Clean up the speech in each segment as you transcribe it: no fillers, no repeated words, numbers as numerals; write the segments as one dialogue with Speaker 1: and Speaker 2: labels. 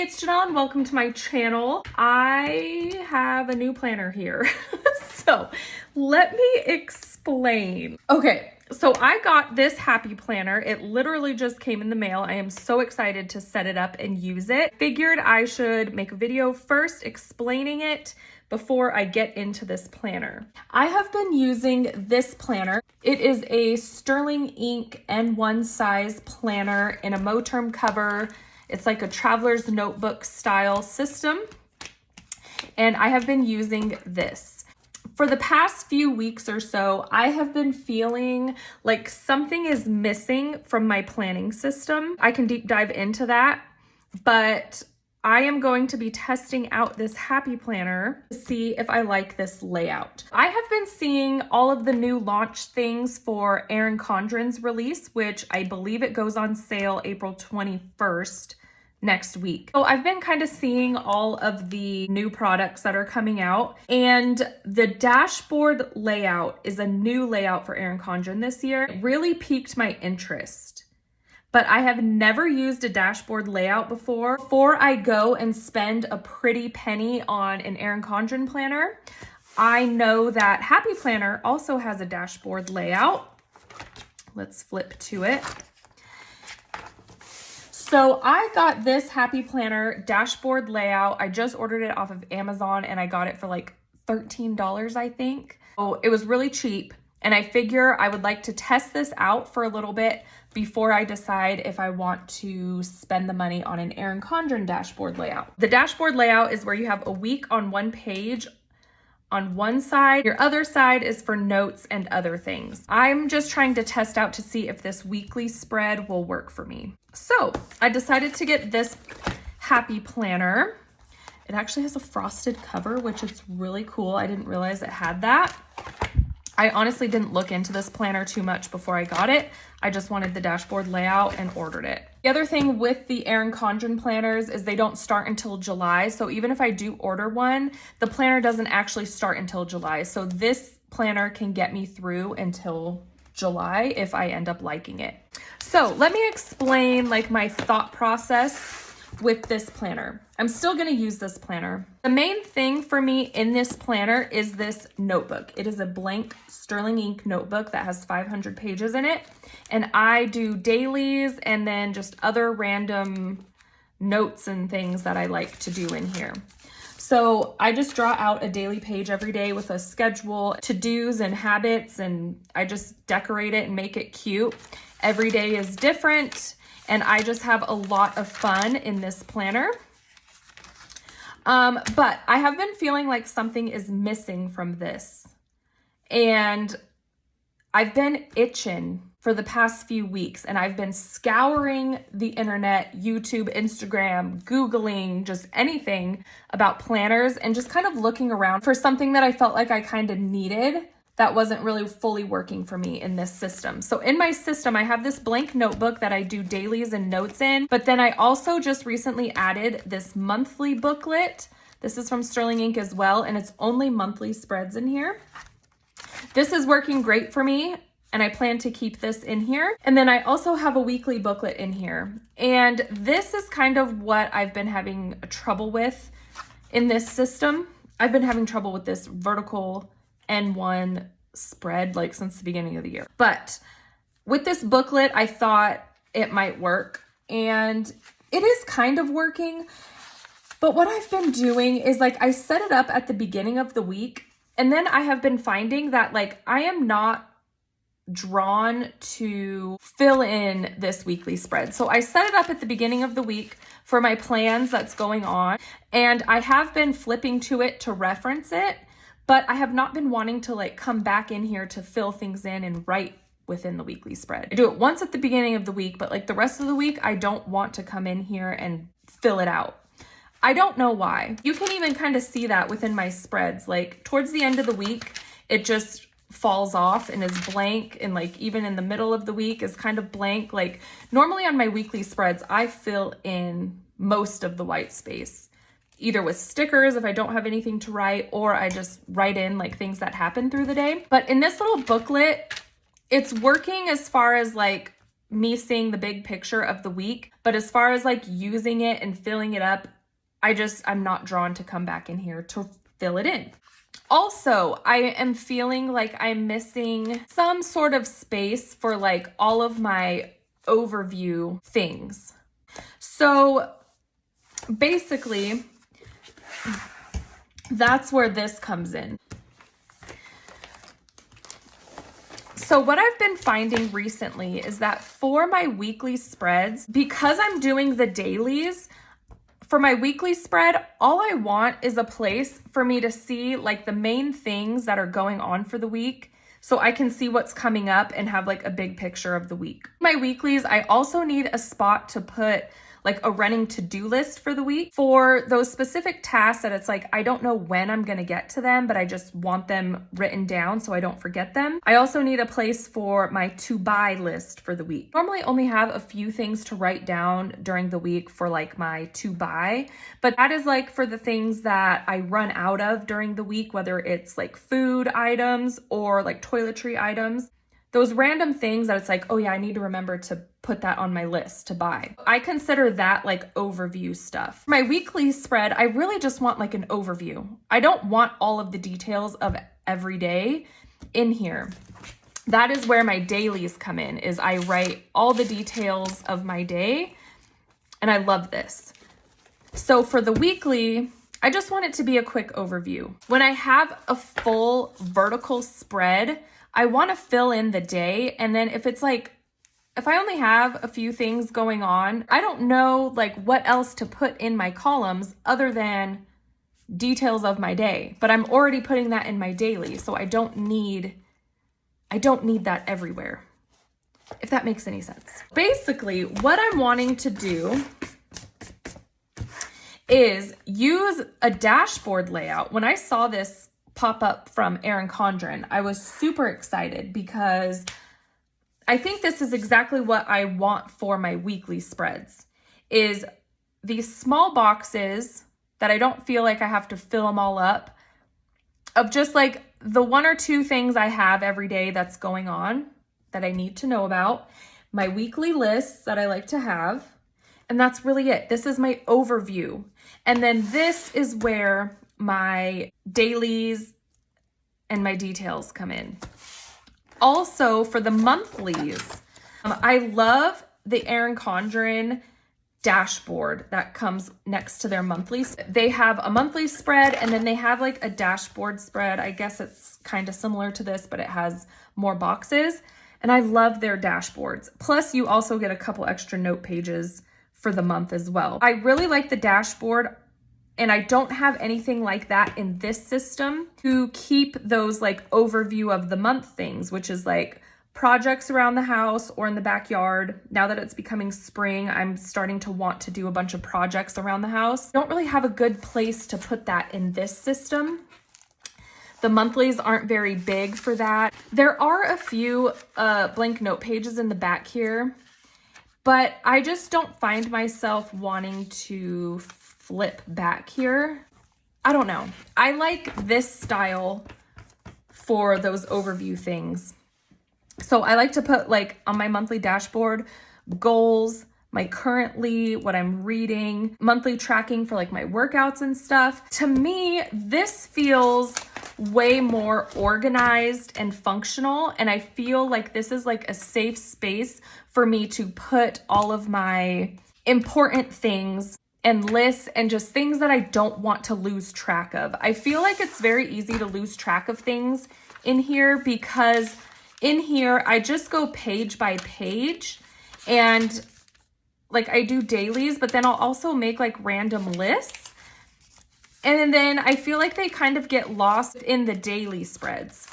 Speaker 1: it's Janelle and welcome to my channel. I have a new planner here. So let me explain. Okay, so I got this happy planner. It literally just came in the mail. I am so excited to set it up and use it. Figured I should make a video first explaining it before I get into this planner. I have been using this planner. It is a Sterling Ink N1 size planner in a Moterm cover. It's like a traveler's notebook style system. And I have been using this. For the past few weeks or so, I have been feeling like something is missing from my planning system. I can deep dive into that, but I am going to be testing out this happy planner to see if I like this layout. I have been seeing all of the new launch things for Erin Condren's release, which I believe it goes on sale April 21st next week. So I've been kind of seeing all of the new products that are coming out, and the dashboard layout is a new layout for Erin Condren this year. It really piqued my interest. But I have never used a dashboard layout before. Before I go and spend a pretty penny on an Erin Condren planner, I know that Happy Planner also has a dashboard layout. Let's flip to it. So I got this Happy Planner dashboard layout. I just ordered it off of Amazon and I got it for like $13, I think. So it was really cheap. And I figure I would like to test this out for a little bit before I decide if I want to spend the money on an Erin Condren dashboard layout. The dashboard layout is where you have a week on one page on one side. Your other side is for notes and other things. I'm just trying to test out to see if this weekly spread will work for me. So I decided to get this Happy Planner. It actually has a frosted cover, which is really cool. I didn't realize it had that. I honestly didn't look into this planner too much before I got it. I just wanted the dashboard layout and ordered it. The other thing with the Erin Condren planners is they don't start until July. So even if I do order one, the planner doesn't actually start until July. So this planner can get me through until July if I end up liking it. So let me explain like my thought process with this planner. I'm still going to use this planner. The main thing for me in this planner is this notebook. It is a blank Sterling Ink notebook that has 500 pages in it. And I do dailies and then just other random notes and things that I like to do in here. So I just draw out a daily page every day with a schedule, to-dos and habits, and I just decorate it and make it cute. Every day is different. And I just have a lot of fun in this planner. But I have been feeling like something is missing from this. And I've been itching for the past few weeks, and I've been scouring the internet, YouTube, Instagram, Googling, just anything about planners, and just kind of looking around for something that I felt like I kind of needed that wasn't really fully working for me in this system. So in my system, I have this blank notebook that I do dailies and notes in, but then I also just recently added this monthly booklet. This is from Sterling Ink as well, and it's only monthly spreads in here. This is working great for me, and I plan to keep this in here. And then I also have a weekly booklet in here. And this is kind of what I've been having trouble with in this system. I've been having trouble with this vertical N1 spread like since the beginning of the year. But with this booklet, I thought it might work, and it is kind of working. But what I've been doing is like I set it up at the beginning of the week, and then I have been finding that like I am not drawn to fill in this weekly spread. So I set it up at the beginning of the week for my plans that's going on, and I have been flipping to it to reference it. But I have not been wanting to like come back in here to fill things in and write within the weekly spread. I do it once at the beginning of the week, but like the rest of the week, I don't want to come in here and fill it out. I don't know why. You can even kind of see that within my spreads. Like towards the end of the week, it just falls off and is blank, and like even in the middle of the week is kind of blank. Like normally on my weekly spreads, I fill in most of the white space, either with stickers if I don't have anything to write, or I just write in like things that happen through the day. But in this little booklet, it's working as far as like me seeing the big picture of the week. But as far as like using it and filling it up, I'm not drawn to come back in here to fill it in. Also, I am feeling like I'm missing some sort of space for like all of my overview things. So basically, that's where this comes in. So what I've been finding recently is that for my weekly spreads, because I'm doing the dailies, for my weekly spread, all I want is a place for me to see like the main things that are going on for the week, so I can see what's coming up and have like a big picture of the week. My weeklies, I also need a spot to put like a running to-do list for the week for those specific tasks that it's like, I don't know when I'm gonna get to them, but I just want them written down so I don't forget them. I also need a place for my to-buy list for the week. Normally only have a few things to write down during the week for like my to-buy, but that is like for the things that I run out of during the week, whether it's like food items or like toiletry items. Those random things that it's like, oh yeah, I need to remember to put that on my list to buy. I consider that like overview stuff. My weekly spread, I really just want like an overview. I don't want all of the details of every day in here. That is where my dailies come in, is I write all the details of my day, and I love this. So for the weekly, I just want it to be a quick overview. When I have a full vertical spread, I want to fill in the day, and then if it's like, if I only have a few things going on, I don't know like what else to put in my columns other than details of my day, but I'm already putting that in my daily, so I don't need that everywhere, if that makes any sense. Basically, what I'm wanting to do is use a dashboard layout. When I saw this pop up from Erin Condren, I was super excited because I think this is exactly what I want for my weekly spreads, is these small boxes that I don't feel like I have to fill them all up, of just like the one or two things I have every day that's going on that I need to know about, my weekly lists that I like to have, and that's really it. This is my overview. And then this is where my dailies and my details come in. Also, for the monthlies, I love the Erin Condren dashboard that comes next to their monthlies. They have a monthly spread, and then they have like a dashboard spread. I guess it's kind of similar to this, but it has more boxes. And I love their dashboards. Plus, you also get a couple extra note pages for the month as well. I really like the dashboard, and I don't have anything like that in this system to keep those like overview of the month things, which is like projects around the house or in the backyard. Now that it's becoming spring, I'm starting to want to do a bunch of projects around the house. Don't really have a good place to put that in this system. The monthlies aren't very big for that. There are a few blank note pages in the back here, but I just don't find myself wanting to flip back here. I don't know. I like this style for those overview things. So I like to put like on my monthly dashboard, goals, my currently, what I'm reading, monthly tracking for like my workouts and stuff. To me, this feels way more organized and functional. And I feel like this is like a safe space for me to put all of my important things and lists and just things that I don't want to lose track of. I feel like it's very easy to lose track of things in here because in here, I just go page by page, and like I do dailies, but then I'll also make like random lists. And then I feel like they kind of get lost in the daily spreads.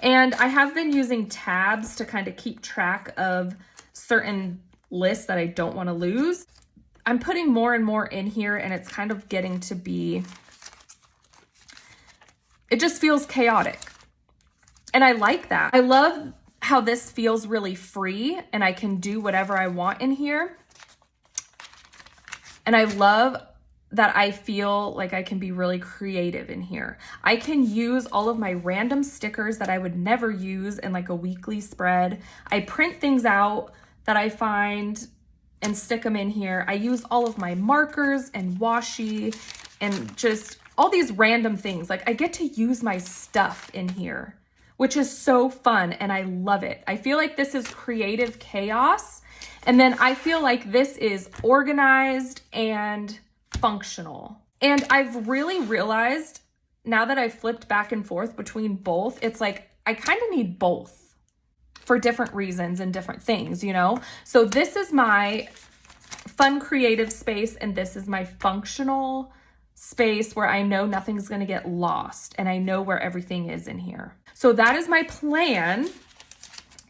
Speaker 1: And I have been using tabs to kind of keep track of certain lists that I don't want to lose. I'm putting more and more in here, and it's kind of getting to be, it just feels chaotic. And I like that. I love how this feels really free and I can do whatever I want in here. And I love that I feel like I can be really creative in here. I can use all of my random stickers that I would never use in like a weekly spread. I print things out that I find and stick them in here. I use all of my markers and washi and just all these random things. Like I get to use my stuff in here, which is so fun and I love it. I feel like this is creative chaos. And then I feel like this is organized and functional. And I've really realized now that I've flipped back and forth between both, it's like I kind of need both for different reasons and different things, you know? So this is my fun creative space and this is my functional space where I know nothing's gonna get lost and I know where everything is in here. So that is my plan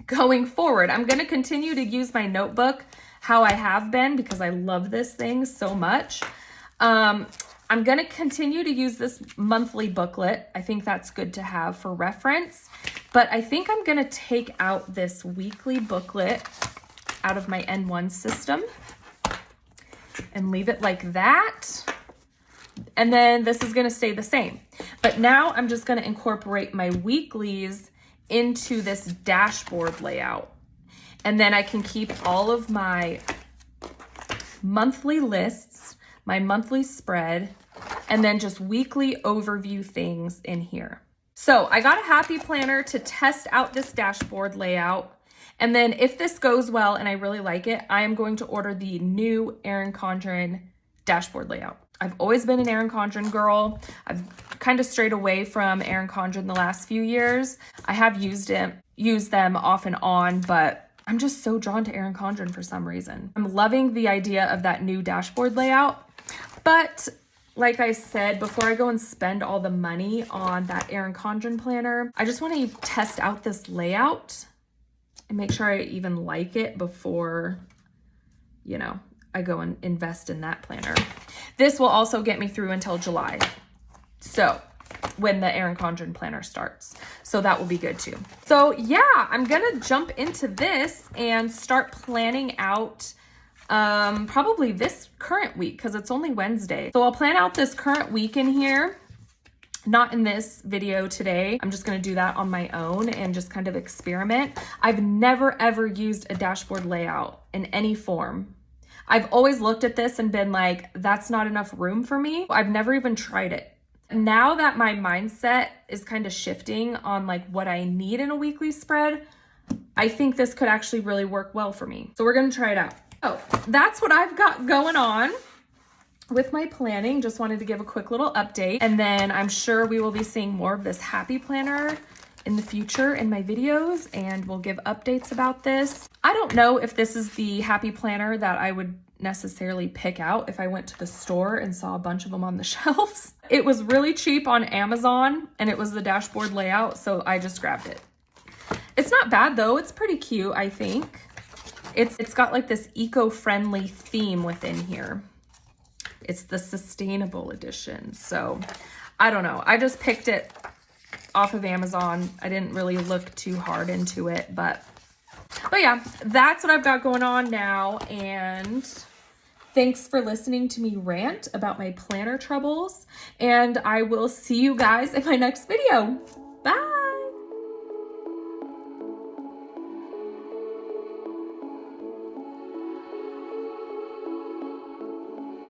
Speaker 1: going forward. I'm gonna continue to use my notebook how I have been because I love this thing so much. I'm gonna continue to use this monthly booklet. I think that's good to have for reference, but I think I'm gonna take out this weekly booklet out of my N1 system and leave it like that. And then this is gonna stay the same. But now I'm just gonna incorporate my weeklies into this dashboard layout. And then I can keep all of my monthly lists, my monthly spread, and then just weekly overview things in here. So I got a happy planner to test out this dashboard layout. And then if this goes well and I really like it, I am going to order the new Erin Condren dashboard layout. I've always been an Erin Condren girl. I've kind of strayed away from Erin Condren the last few years. I have used them off and on, but I'm just so drawn to Erin Condren for some reason. I'm loving the idea of that new dashboard layout, but like I said, before I go and spend all the money on that Erin Condren planner, I just want to test out this layout and make sure I even like it before, you know, I go and invest in that planner. This will also get me through until July. So when the Erin Condren planner starts. So that will be good too. So yeah, I'm gonna jump into this and start planning out probably this current week because it's only Wednesday. So I'll plan out this current week in here. Not in this video today. I'm just gonna do that on my own and just kind of experiment. I've never ever used a dashboard layout in any form. I've always looked at this and been like, that's not enough room for me. I've never even tried it. Now that my mindset is kind of shifting on like what I need in a weekly spread, I think this could actually really work well for me. So we're gonna try it out. Oh, that's what I've got going on with my planning. Just wanted to give a quick little update. And then I'm sure we will be seeing more of this happy planner in the future in my videos, and we'll give updates about this. I don't know if this is the happy planner that I would necessarily pick out if I went to the store and saw a bunch of them on the shelves. It was really cheap on Amazon and it was the dashboard layout, so I just grabbed it. It's not bad though. It's pretty cute, I think. It's got like this eco-friendly theme within here. It's the sustainable edition. So I don't know. I just picked it off of Amazon. I didn't really look too hard into it, but yeah, that's what I've got going on now. And thanks for listening to me rant about my planner troubles. And I will see you guys in my next video. Bye.